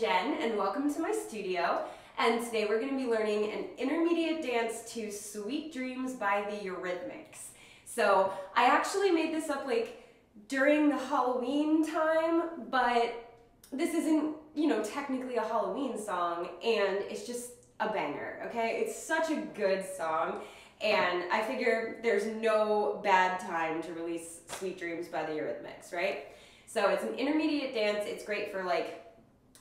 Jen, and welcome to my studio. And today we're going to be learning an intermediate dance to Sweet Dreams by the Eurythmics. So I actually made this up like during the Halloween time, but this isn't, technically a Halloween song, and it's just a banger, okay? It's such a good song, and I figure there's no bad time to release Sweet Dreams by the Eurythmics, right? So it's an intermediate dance. It's great for like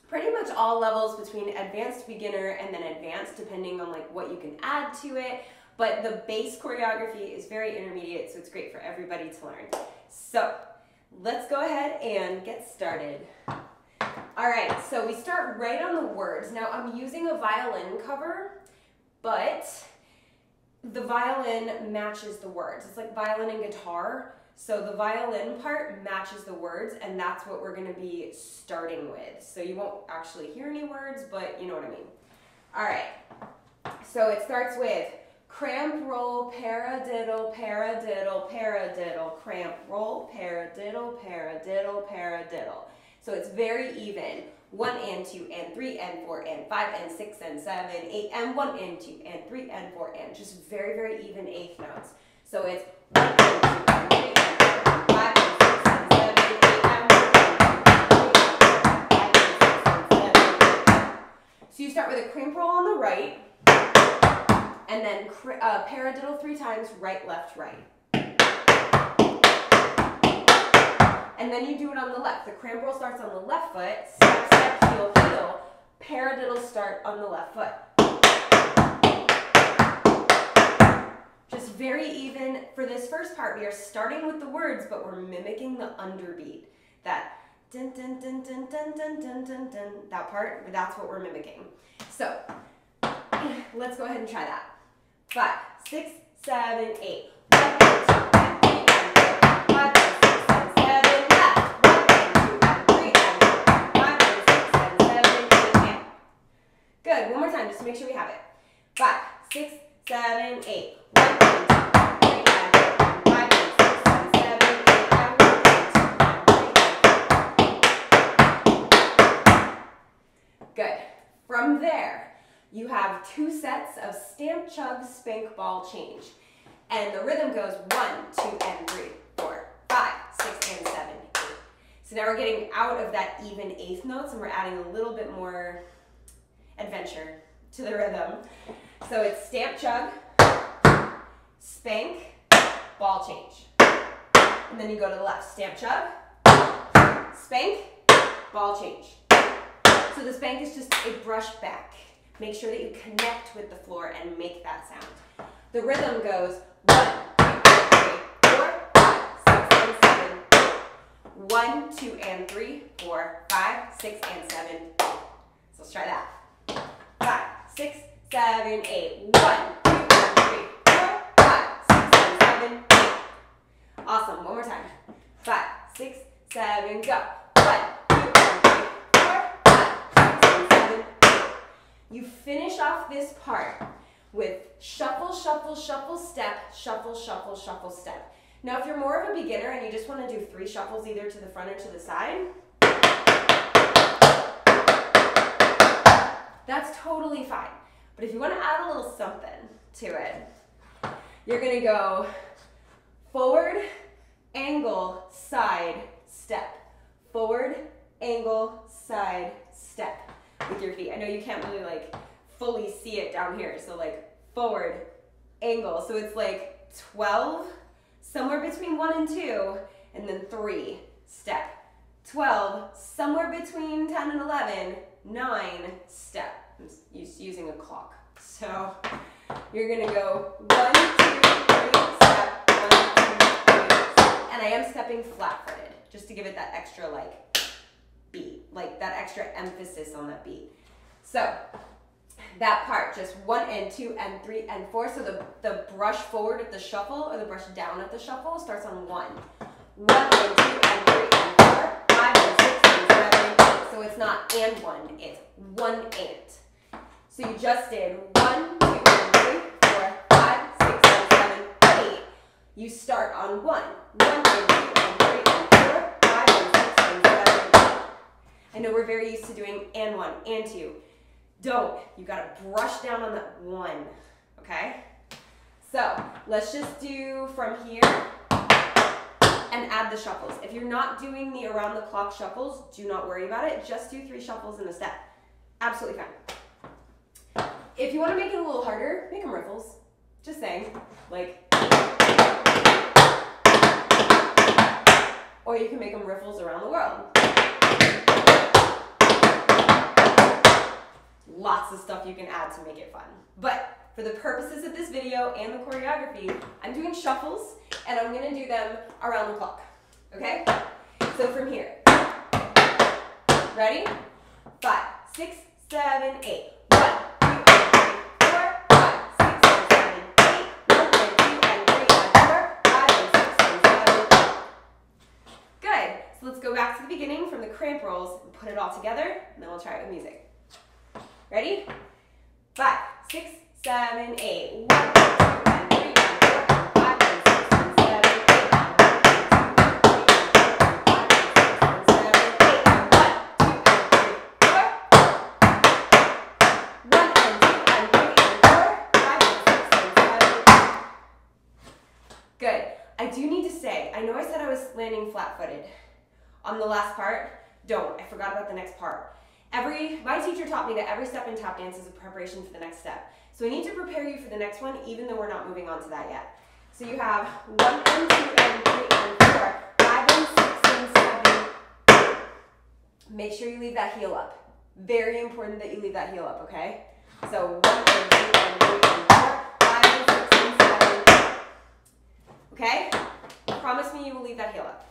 pretty much all levels between advanced beginner and then advanced, depending on like what you can add to it. But the base choreography is very intermediate, so it's great for everybody to learn. So let's go ahead and get started. All right, so we start right on the words. Now I'm using a violin cover, but the violin matches the words. It's like violin and guitar. So the violin part matches the words, and that's what we're gonna be starting with. So you won't actually hear any words, but you know what I mean. All right, so it starts with cramp, roll, paradiddle, paradiddle, paradiddle, cramp, roll, paradiddle, paradiddle, paradiddle. So it's very even. 1 and 2 and 3 and 4 and 5 and 6 and 7, 8 and 1 and 2 and 3 and 4 and just very, very even eighth notes. So it's 1 and 2 and 3 and 4 and 5 and 6 and 7, 8 and 1 and 2 and 3 and 4 and 5 and 6 and 7, 8. So you start with a cramp roll on the right, and then paradiddle 3 times, right, left, right. And then you do it on the left. The cramp roll starts on the left foot, step, step, heel, heel. Paradiddle start on the left foot. Just very even. For this first part, we are starting with the words, but we're mimicking the underbeat. That dun dun dun dun dun dun dun dun dun. That part, that's what we're mimicking. So let's go ahead and try that. 5, 6, 7, 8. 1 and 2 and 3 and 4 and 5 and 6 and 7. Left. 1 and 2 and 3 and 4 and 5 and 6 and 7, 8 and. Good. One more time, just to make sure we have it. 5, 6, 7, 8. 1 and 2 and 3 and 4 and 5 and 6 and 7, 8 and 1 and 2 and 3 and 4. Good. From there, you have 2 sets of stamp, chug, spank, ball, change. And the rhythm goes 1, 2, and 3, 4, 5, 6, and 7, 8. So now we're getting out of that even eighth notes and we're adding a little bit more adventure to the rhythm. So it's stamp, chug, spank, ball, change. And then you go to the left. Stamp, chug, spank, ball, change. So the spank is just a brush back. Make sure that you connect with the floor and make that sound. The rhythm goes 1, 2, 3, 4, 5, 6, and 7. 1, 2, and 3, 4, 5, 6, and 7. So let's try that. 5, 6, 7, 8. 1, 2, and 3, 4, 5, 6, and 7, 8. Awesome. One more time. 5, 6, 7, go. 1, 2, and 3, 4, 5, 6, and 7. You finish off this part with shuffle, shuffle, shuffle, step, shuffle, shuffle, shuffle, step. Now, if you're more of a beginner and you just want to do 3 shuffles either to the front or to the side, that's totally fine. But if you want to add a little something to it, you're going to go forward, angle, side, step. Forward, angle, side, step. With your feet. I know you can't really like fully see it down here. So like forward, angle. So it's like 12, somewhere between 1 and 2, and then 3, step. 12, somewhere between 10 and 11, 9, step. I'm using a clock. So you're gonna go 1, 2, 3, step, 1, 2, 3, step. And I am stepping flat-footed, just to give it that extra like beat, like that extra emphasis on that beat. So that part, just 1 and 2 and 3 and 4. So the brush forward at the shuffle or the brush down at the shuffle starts on 1. 1 and 2 and 3 and 4, 5 and 6 and 7, 8. So it's not and 1, it's 1 and. So you just did 1, 2 and 3, 4, 5, 6 and 7, 8. You start on 1. 1 and 2 and 3 and 4, 5 and 6 and 7, 8. And know we're very used to doing and one, and two. Don't. You gotta brush down on that one, okay? So let's just do from here and add the shuffles. If you're not doing the around the clock shuffles, do not worry about it. Just do 3 shuffles in a step. Absolutely fine. If you wanna make it a little harder, make them riffles. Just saying, like, or you can make them riffles around the world. Lots of stuff you can add to make it fun. But for the purposes of this video and the choreography, I'm doing shuffles and I'm gonna do them around the clock, okay? So from here, ready? 5, 6, 7, 8. 1, 2, 3, 4, 5, 6, 7, 8. 1, 2, 3, 4, 5, 6, 7, 8. Good. So let's go back to the beginning from the cramp rolls and put it all together, and then we'll try it with music. Ready? 5, 6, 7, 8. 1, 2, 3, 4, 5, 6, 7, 8. 1, 2, 3, 4. Good. I do need to say, I know I said I was landing flat-footed on the last part. Don't. I forgot about the next part. My teacher taught me that every step in tap dance is a preparation for the next step. So I need to prepare you for the next one, even though we're not moving on to that yet. So you have 1 and 2 and 3 and 4, 5 and 6 and 7. Make sure you leave that heel up. Very important that you leave that heel up, okay? So 1 and 2 and 3 and 4, 5 and 6 and 7. Okay? Promise me you will leave that heel up.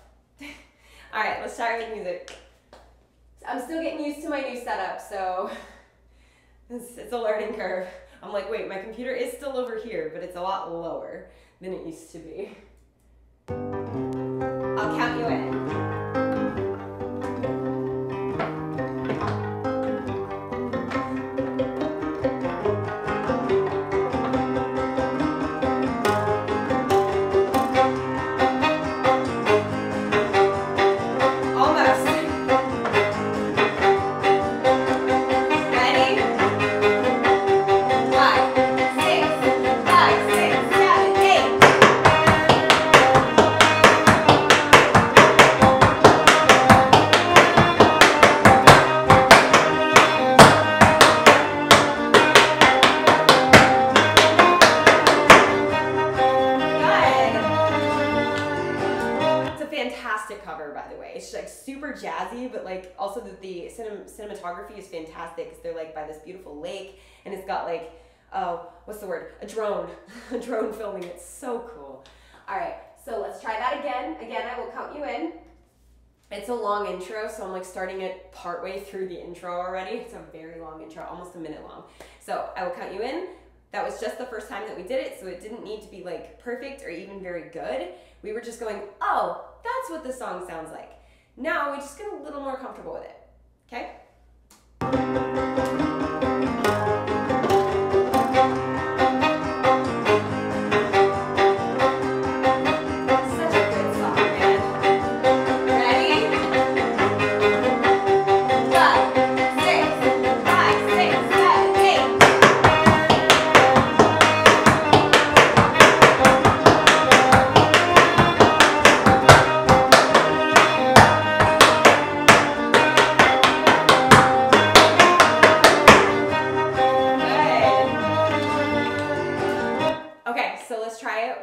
All right, let's start with music. I'm still getting used to my new setup, so it's a learning curve. I'm like, wait, my computer is still over here, but it's a lot lower than it used to be. I'll count you in. Jazzy, but like also the cinematography is fantastic because they're like by this beautiful lake and it's got like, oh, what's the word? A drone filming. It's so cool. All right, so let's try that again. Again, I will count you in. It's a long intro, so I'm like starting it partway through the intro already. It's a very long intro, almost a minute long. So I will count you in. That was just the first time that we did it, so it didn't need to be like perfect or even very good. We were just going, oh, that's what the song sounds like. Now we just get a little more comfortable with it, okay? Such a good song, man. Ready? 5, 6, 5, 6, 7, 8.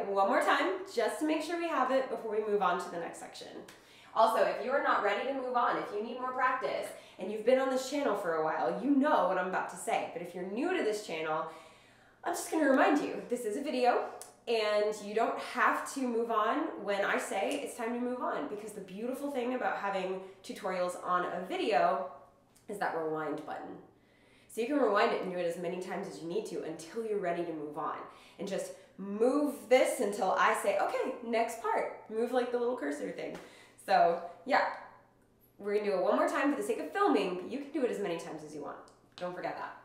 One more time, just to make sure we have it before we move on to the next section. Also, if you are not ready to move on, if you need more practice, and you've been on this channel for a while, you know what I'm about to say. But if you're new to this channel, I'm just going to remind you, this is a video, and you don't have to move on when I say it's time to move on, because the beautiful thing about having tutorials on a video is that rewind button. So you can rewind it and do it as many times as you need to until you're ready to move on. And just move this until I say, okay, next part. Move like the little cursor thing. So yeah, we're gonna do it one more time for the sake of filming, but you can do it as many times as you want. Don't forget that.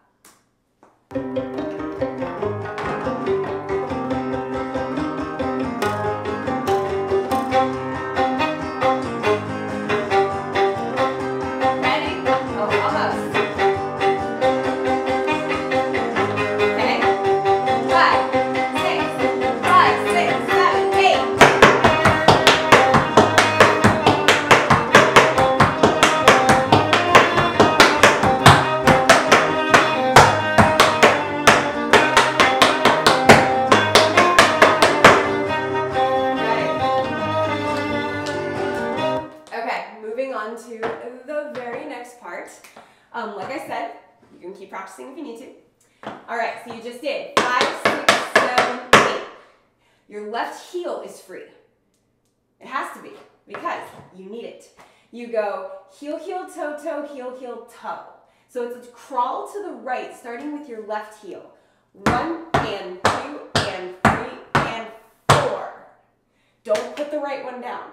Ready? on to the very next part. Like I said, you can keep practicing if you need to. All right, so you just did 5, 6, 7, 8. Your left heel is free. It has to be because you need it. You go heel, heel, toe, toe, heel, heel, toe. So it's a crawl to the right, starting with your left heel. 1 and 2 and 3 and 4. Don't put the right one down.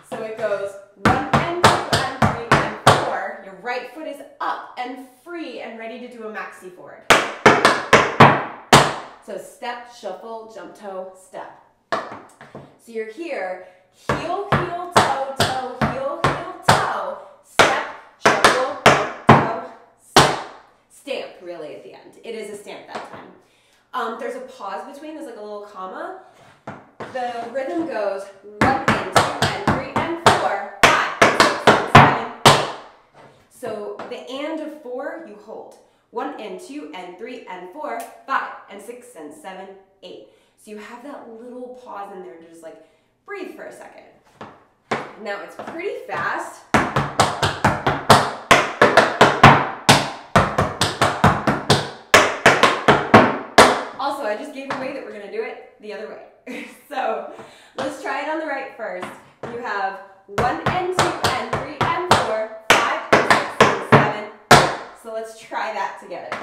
So it goes 1 and 2 and 3 and 4. Your right foot is up and free and ready to do a maxi forward. So step, shuffle, jump, toe, step. So you're here, heel, heel, toe, toe, heel, heel, toe, step, shuffle, jump, toe, step. Stamp, really, at the end. It is a stamp that time. There's a pause between, there's like a little comma. The rhythm goes 1 and 2 and 3 and 4, 5, 6, 7, 8. So the and of 4, you hold. 1 and 2 and 3 and 4, 5 and 6 and 7, 8. So you have that little pause in there to just like breathe for a second. Now it's pretty fast. Also, I just gave away that we're going to do it the other way. So let's try it on the right first. You have 1 and 2 and 3 and 4, 5 and 6 and 7. So let's try that together.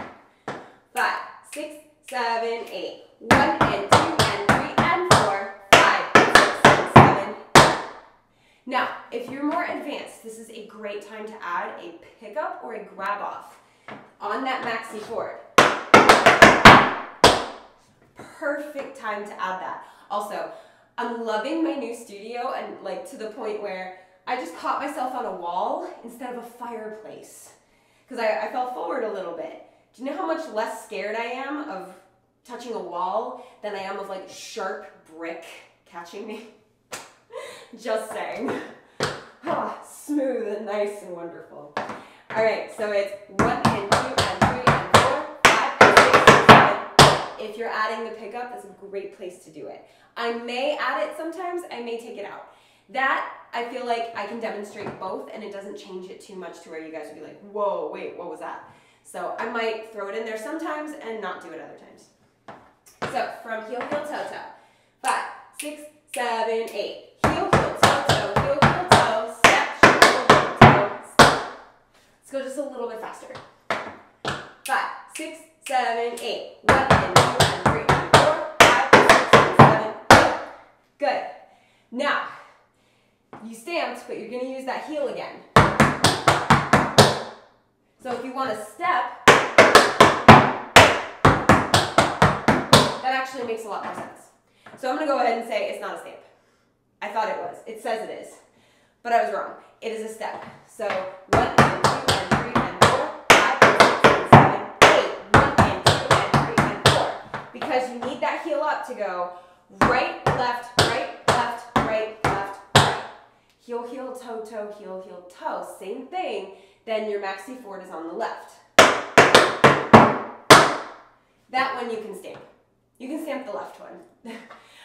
5, 6, 7, 8. 1 and 2 and 3 and 4, 5 and 6 and 7. Now, if you're more advanced, this is a great time to add a pickup or a grab off on that maxi forward. Perfect time to add that. Also, I'm loving my new studio and like to the point where I just caught myself on a wall instead of a fireplace because I fell forward a little bit. Do you know how much less scared I am of touching a wall than I am of like sharp brick catching me? Just saying. Ah, smooth and nice and wonderful. All right, so it's 1 and 2 and 3 and 4, 5 and 6 and 7. If you're adding the pickup, that's a great place to do it. I may add it sometimes, I may take it out. That, I feel like I can demonstrate both and it doesn't change it too much to where you guys would be like, whoa, wait, what was that? So I might throw it in there sometimes and not do it other times. So from heel, heel, toe, toe. 5, 6, 7, 8. Heel, heel, toe, toe, heel, heel, toe, step, shuffle, toe, step. Let's go just a little bit faster. 5, 6, 7, 8. 1 and 2 and 3 and 4, 5, 6 and 7, 8. Good. Now, you stamped, but you're going to use that heel again. So if you want to step, that actually makes a lot more sense. So I'm going to go ahead and say it's not a stamp. I thought it was. It says it is. But I was wrong. It is a step. So 1 and 2 and 3 and 4, 5 and 6 and 7, 8. 1 and 2 and 3 and 4. Because you need that heel up to go right, left, right, left, right, left, right. Heel, heel, toe, toe, heel, heel, toe. Same thing. Then your maxi forward is on the left. That one you can stamp. You can stamp the left one.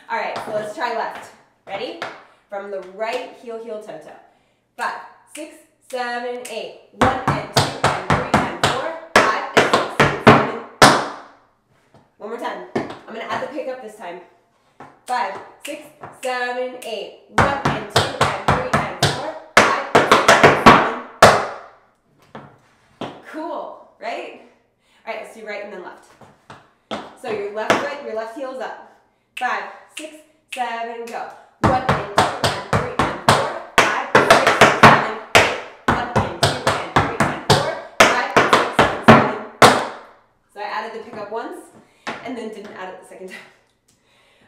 All right, so let's try left. Ready? From the right, heel, heel, toe, toe. 5, 6, 7, 8. 1 and 2 and 3 and 4, 5 and 6 and 7. One more time. I'm going to add the pickup this time. 5, 6, 7, 8. 1 and 2 and 3 and 4, 5 and 6 and 7. Cool, right? All right, let's do right and then left. So your left foot, your left heel is up. 5, 6, 7, go. 1 and 2 and 3 and 4, 5 and 6 and 7, 8. 1 and 2 and 3 and 4, 5 and 6 and 7. So I added the pickup once and then didn't add it the second time.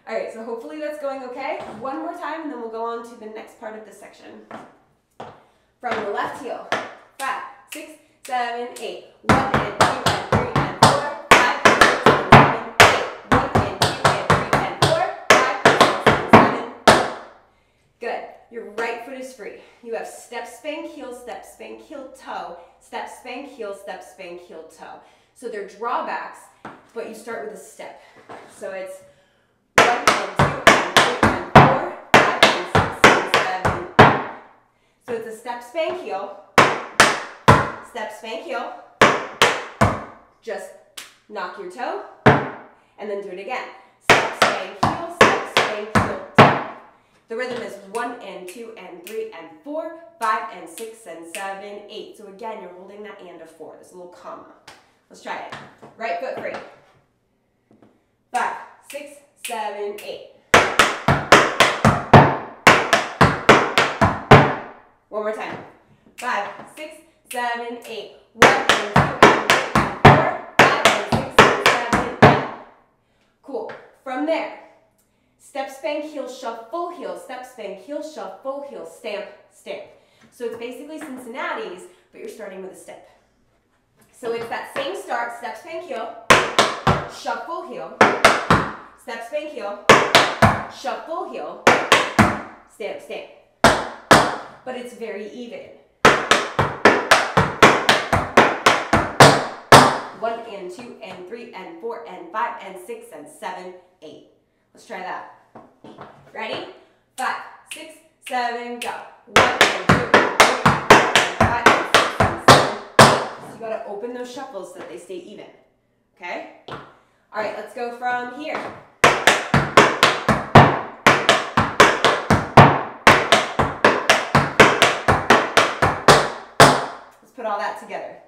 All right, so hopefully that's going okay. One more time and then we'll go on to the next part of this section. From the left heel. 5, 6, 7, 8. 1 and 2 and 3 and 4, 5 and 6 and 7, 8. 1 and 2 and 3 and 4, 5 and 6 and 7. Good. Your right foot is free. You have step, spank, heel, toe, step, spank, heel, toe. So they're drawbacks, but you start with a step. So it's 1 and 2 and 3 and 4, 5 and 6 and 7. So it's a step, spank, heel, step, spank, heel. Just knock your toe, and then do it again. Step, spank, heel, step, spank, heel, tap. The rhythm is 1 and 2 and 3 and 4, 5 and 6 and 7, 8. So again, you're holding that and of 4. There's a little comma. Let's try it. Right foot free. 5, 6, 7, 8. One more time. 5, 6, 7, 8. 1 and 2 and 3 and 4, 5 and 6 and 7, 8. Cool. From there, step, spank, heel, shuffle, heel, step, spank, heel, shuffle, heel, stamp, stamp. So it's basically Cincinnati's, but you're starting with a step. So it's that same start, step, spank, heel, shuffle, heel, step, spank, heel, shuffle, heel, stamp, stamp. But it's very even. 1 and 2 and 3 and 4 and 5 and 6 and 7, 8. Let's try that. Ready? 5, 6, 7, go. 1 and 2 and 3 and 4 and 5 and 6 and 7, 8. So you gotta open those shuffles so that they stay even. Okay? All right, let's go from here. Let's put all that together.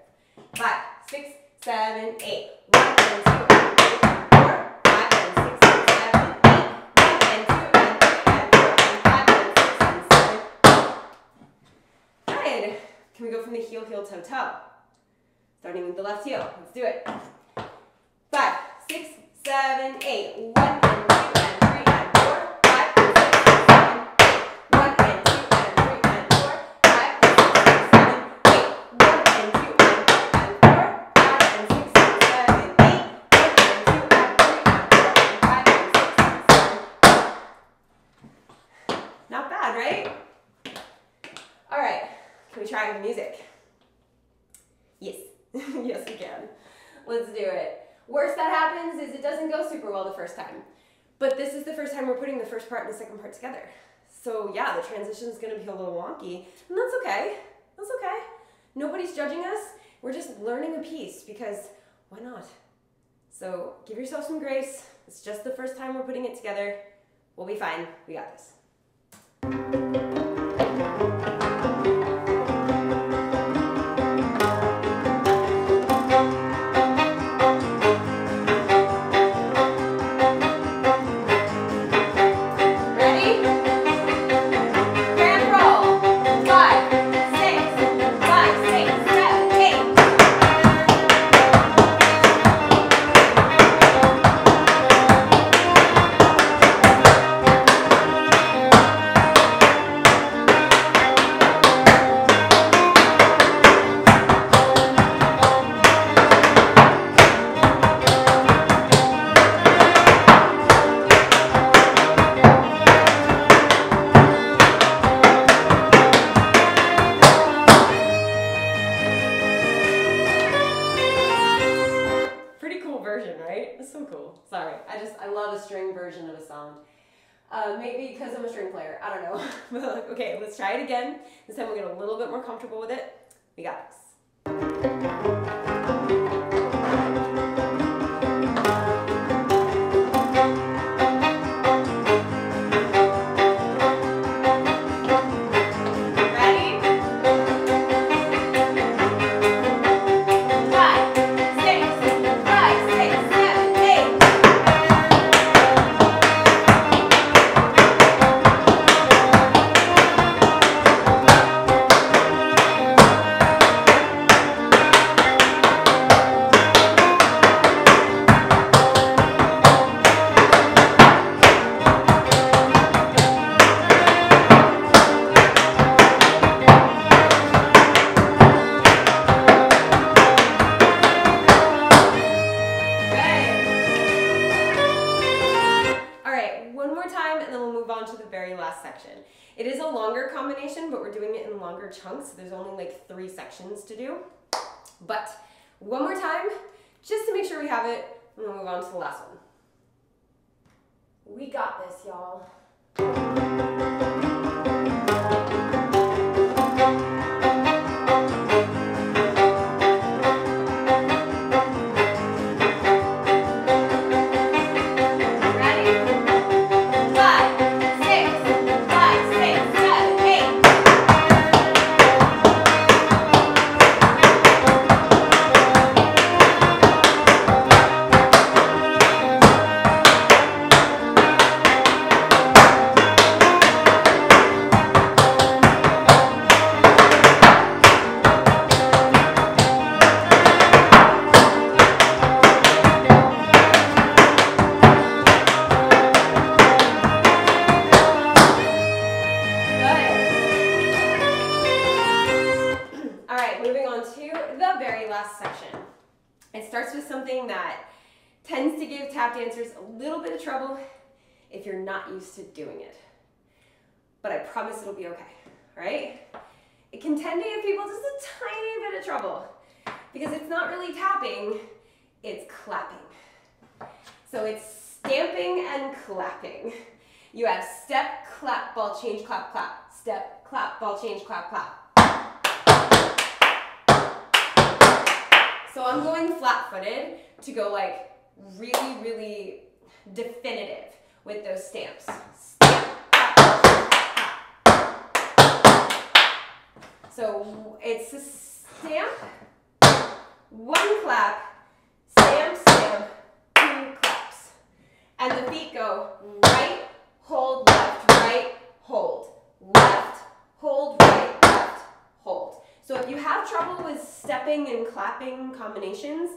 5, 6, 7, 8. 1 and 2 and 3 and 4, 5 and 6 and 7, 8. 1 and 2 and 3 and 4 and 5 and 6 and 7. Good. Can we go from the heel, heel, toe, toe? Starting with the left heel. Let's do it. 5, 6, 7, 8. 1 and 2 and 3 and 4, 5 and 6 and 7, 8. 1 and 2 and 3 and 4, 5 and 6 and 7, 8. 1 and 2 and 3 and 4, 5 and 6 and 7, 8. 1 and 2 and 3 and 4 and 5 and 6 and 7. Not bad, right? All right. Can we try with music? Yes. Yes, we can. Let's do it. Worst that happens is it doesn't go super well the first time. But this is the first time we're putting the first part and the second part together. So yeah, the transition is going to be a little wonky. And that's okay. That's okay. Nobody's judging us. We're just learning a piece because why not? So give yourself some grace. It's just the first time we're putting it together. We'll be fine. We got this. I love a string version of a song. Maybe because I'm a string player. I don't know. But okay, let's try it again. This time we'll get a little bit more comfortable with it. We got this. It is a longer combination, but we're doing it in longer chunks, so there's only like 3 sections to do. But one more time, just to make sure we have it, and we'll move on to the last one. We got this, y'all. very last section. It starts with something that tends to give tap dancers a little bit of trouble if you're not used to doing it. But I promise it'll be okay, right? It can tend to give people just a tiny bit of trouble because it's not really tapping, it's clapping. So it's stamping and clapping. You have step, clap, ball change, clap, clap. Step, clap, ball change, clap, clap. So I'm going flat-footed to go like really, really definitive with those stamps. Stamp, clap, ball change, clap, clap. So it's a stamp, one clap, stamp, stamp, two claps. And the feet go right, hold, left, right, hold. Left, hold, right, left, hold. So if you have trouble with stepping and clapping combinations,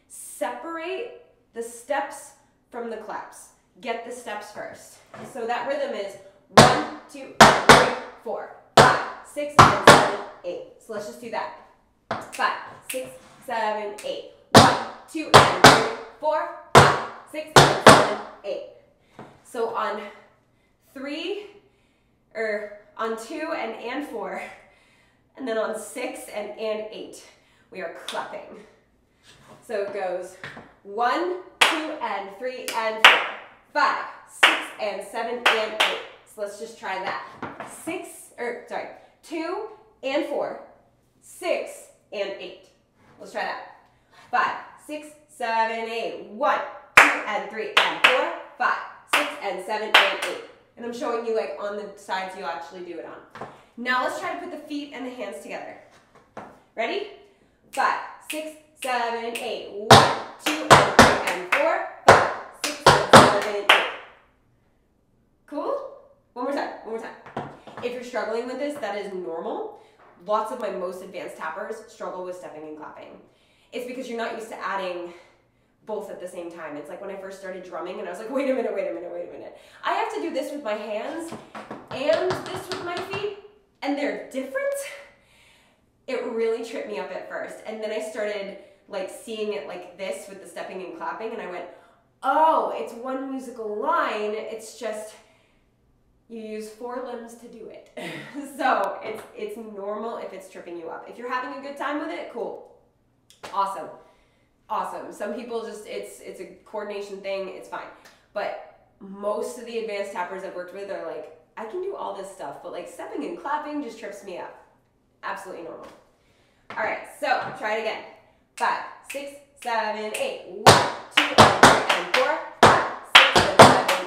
separate the steps from the claps. Get the steps first. So that rhythm is 1, 2, 3, 4, 5, 6, 7, 8. So let's just do that. 5, 6, 7, 8. 1, 2, 3, 4, 5, 6, 7, 8. So on 2 and 4, and then on 6 and 8, we are clapping. So it goes 1, 2 and 3 and 4, 5, 6 and 7 and 8. So let's just try that. 2 and 4, 6 and 8. Let's try that. 5, 6, 7, 8. 1, 2 and 3 and 4, 5, 6 and 7 and 8. And I'm showing you like on the sides you'll actually do it on. Now let's try to put the feet and the hands together. Ready? 5, 6, 7, 8. 1, 2 and 3 and 4, 5, 6 and 7 and 8. Cool? One more time. If you're struggling with this, that is normal. Lots of my most advanced tappers struggle with stepping and clapping. It's because you're not used to adding both at the same time. It's like when I first started drumming and I was like, wait a minute. I have to do this with my hands and this with my feet, and they're different. It really tripped me up at first. And then I started like seeing it like this with the stepping and clapping, and I went, oh, it's one musical line. It's just, you use 4 limbs to do it. So it's normal if it's tripping you up. If you're having a good time with it, cool. Awesome. Some people just, it's a coordination thing, it's fine. But most of the advanced tappers I've worked with are like, I can do all this stuff, but like stepping and clapping just trips me up. Absolutely normal. All right, so try it again. 5, 6, 7, 8. 1, 2, 3, and 4, 5, 6, and 7,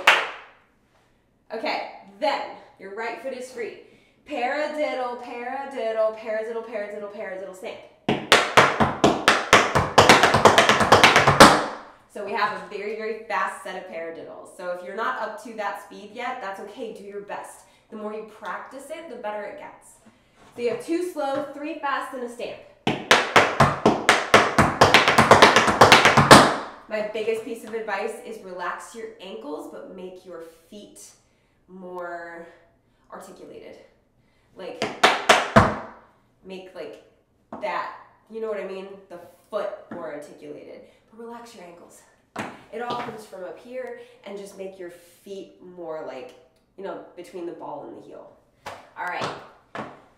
8. Okay, then your right foot is free. Paradiddle, paradiddle, paradiddle, paradiddle, paradiddle, stamp. So we have a very, very fast set of paradiddles. So if you're not up to that speed yet, that's okay, do your best. The more you practice it, the better it gets. So you have 2 slow, 3 fast, and a stamp. My biggest piece of advice is relax your ankles, but make your feet more articulated. Like, make like that, you know what I mean? The foot more articulated. Relax your ankles. It all comes from up here, and just make your feet more like, you know, between the ball and the heel. All right.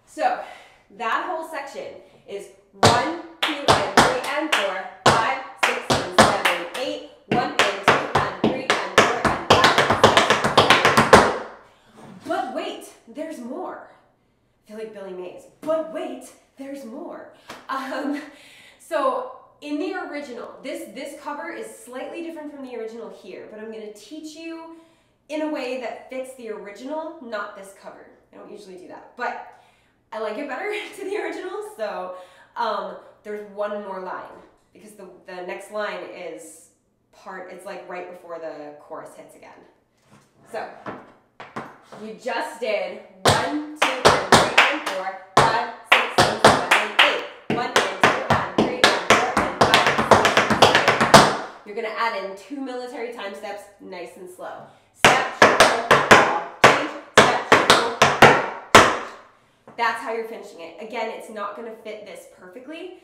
So that whole section is 1, 2 and 3 and 4, 5, 6 and 7, 8, 1 and 2 and 3 and 4 and 5 and 6. But wait, there's more. I feel like Billy Mays. But wait, there's more. So in the original, this cover is slightly different from the original here, but I'm going to teach you in a way that fits the original, not this cover. I don't usually do that, but I like it better to the original, so there's one more line, because the next line is it's like right before the chorus hits again. So, you just did 1, 2, and 3, and 4, 5, 6, 7, 8. 1 and 2 and 3 and 4 and 5 and 6 and 7. You're going to add in 2 military time steps, nice and slow. Step, shuffle, change, step, shuffle, change. That's how you're finishing it. Again, it's not going to fit this perfectly,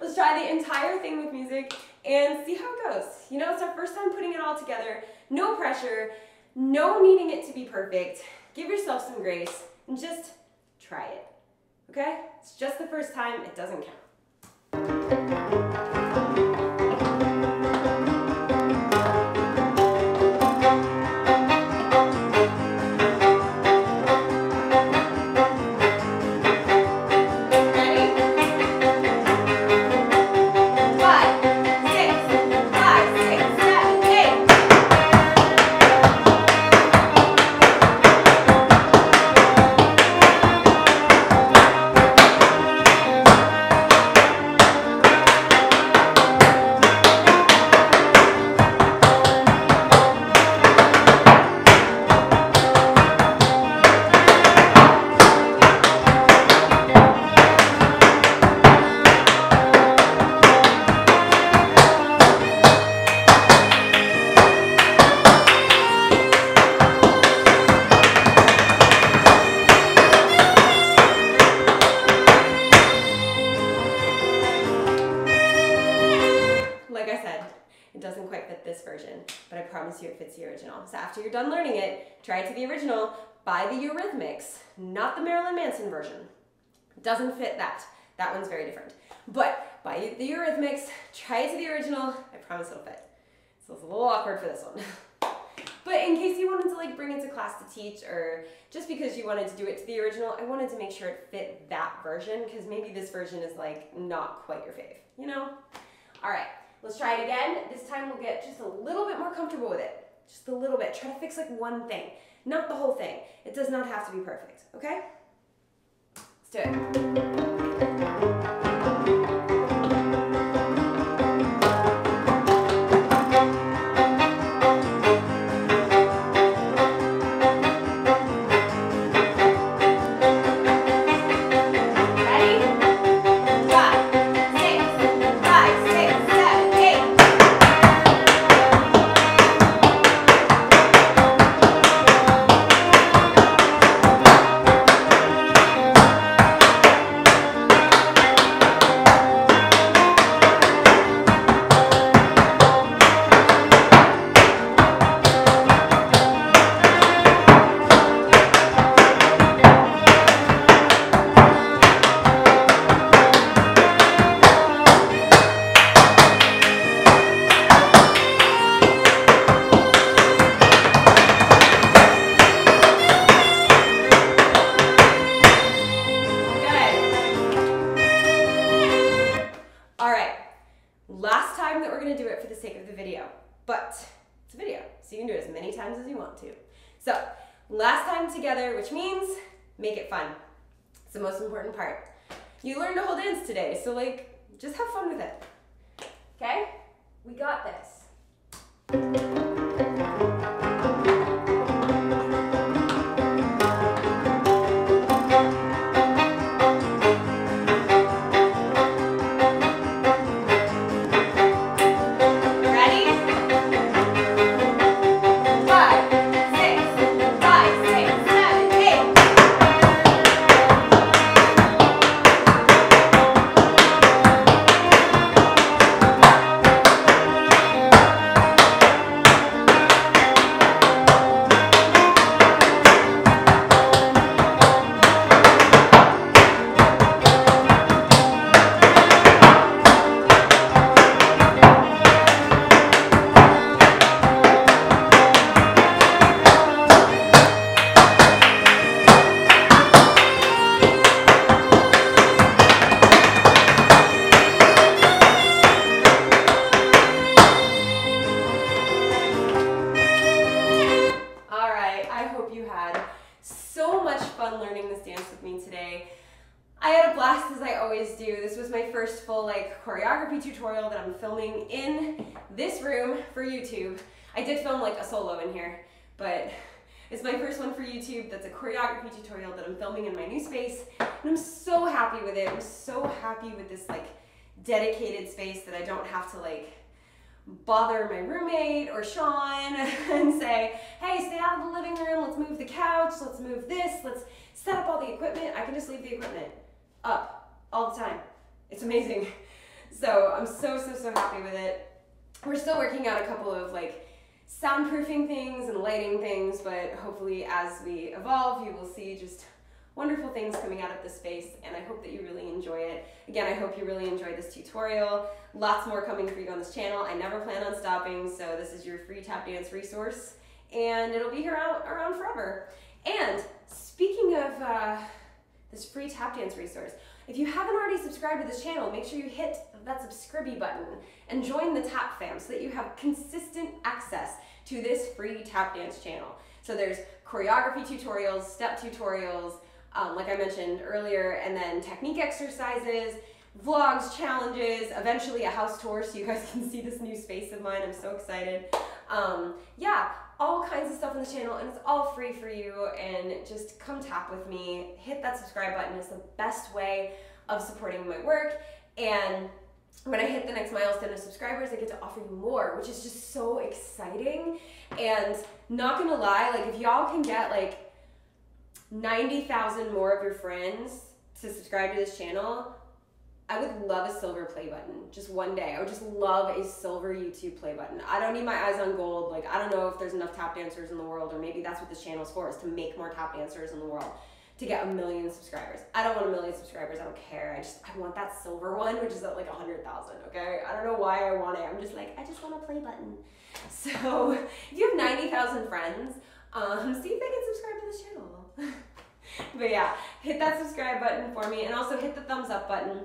Let's try the entire thing with music and see how it goes. You know, it's our first time putting it all together. No pressure, no needing it to be perfect. Give yourself some grace and just try it, okay? It's just the first time, it doesn't count. It doesn't quite fit this version, but I promise you it fits the original. So after you're done learning it, try it to the original by the Eurythmics, not the Marilyn Manson version. It doesn't fit that. That one's very different. But by the Eurythmics, try it to the original. I promise it'll fit. So it's a little awkward for this one. But in case you wanted to like bring it to class to teach, or just because you wanted to do it to the original, I wanted to make sure it fit that version, because maybe this version is like not quite your fave, you know? All right. Let's try it again. This time we'll get just a little bit more comfortable with it. Just a little bit. Try to fix like one thing, not the whole thing. It does not have to be perfect, okay? Let's do it. Last time that we're going to do it for the sake of the video, but it's a you can do it as many times as you want to. So, last time together, which means make it fun. It's the most important part. You learned a whole dance today, so like, just have fun with it. Okay? We got this. Learning this dance with me today. I had a blast, as I always do. This was my first full like choreography tutorial that I'm filming in this room for YouTube. I did film like a solo in here, but it's my first one for YouTube that's a choreography tutorial that I'm filming in my new space, and I'm so happy with it. I'm so happy with this like dedicated space that I don't have to like bother my roommate or Sean and say, hey, stay out of the living room, let's move the couch, let's move this, let's set up all the equipment. I can just leave the equipment up all the time. It's amazing. So I'm so happy with it. We're still working out a couple of like soundproofing things and lighting things, but hopefully as we evolve, you will see just wonderful things coming out of this space, and I hope that you really enjoy it. Again, I hope you really enjoyed this tutorial. Lots more coming for you on this channel. I never plan on stopping, so this is your free tap dance resource, and it'll be here around forever. And speaking of this free tap dance resource, if you haven't already subscribed to this channel, make sure you hit that subscribe button and join the Tap Fam so that you have consistent access to this free tap dance channel. So there's choreography tutorials, step tutorials, like I mentioned earlier, and then technique exercises, vlogs, challenges, eventually a house tour so you guys can see this new space of mine. I'm so excited. Yeah, all kinds of stuff on this channel, and it's all free for you, and just come tap with me. Hit that subscribe button. It's the best way of supporting my work, and when I hit the next milestone of subscribers, I get to offer you more, which is just so exciting. And not gonna lie, like if y'all can get like 90,000 more of your friends to subscribe to this channel, I would love a silver play button. Just one day. I would just love a silver YouTube play button. I don't need my eyes on gold. Like, I don't know if there's enough tap dancers in the world, or maybe that's what this channel is for, is to make more tap dancers in the world to get 1 million subscribers. I don't want 1 million subscribers. I don't care. I want that silver one, which is at like 100,000, okay? I don't know why I want it. I'm just like, I just want a play button. So if you have 90,000 friends, see if they can subscribe to this channel. But yeah, hit that subscribe button for me, and also hit the thumbs up button,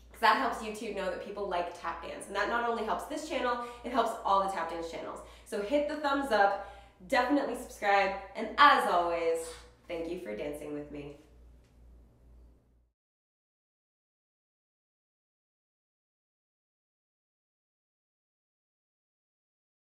because that helps YouTube know that people like tap dance. And that not only helps this channel, it helps all the tap dance channels. So hit the thumbs up, definitely subscribe, and as always, thank you for dancing with me.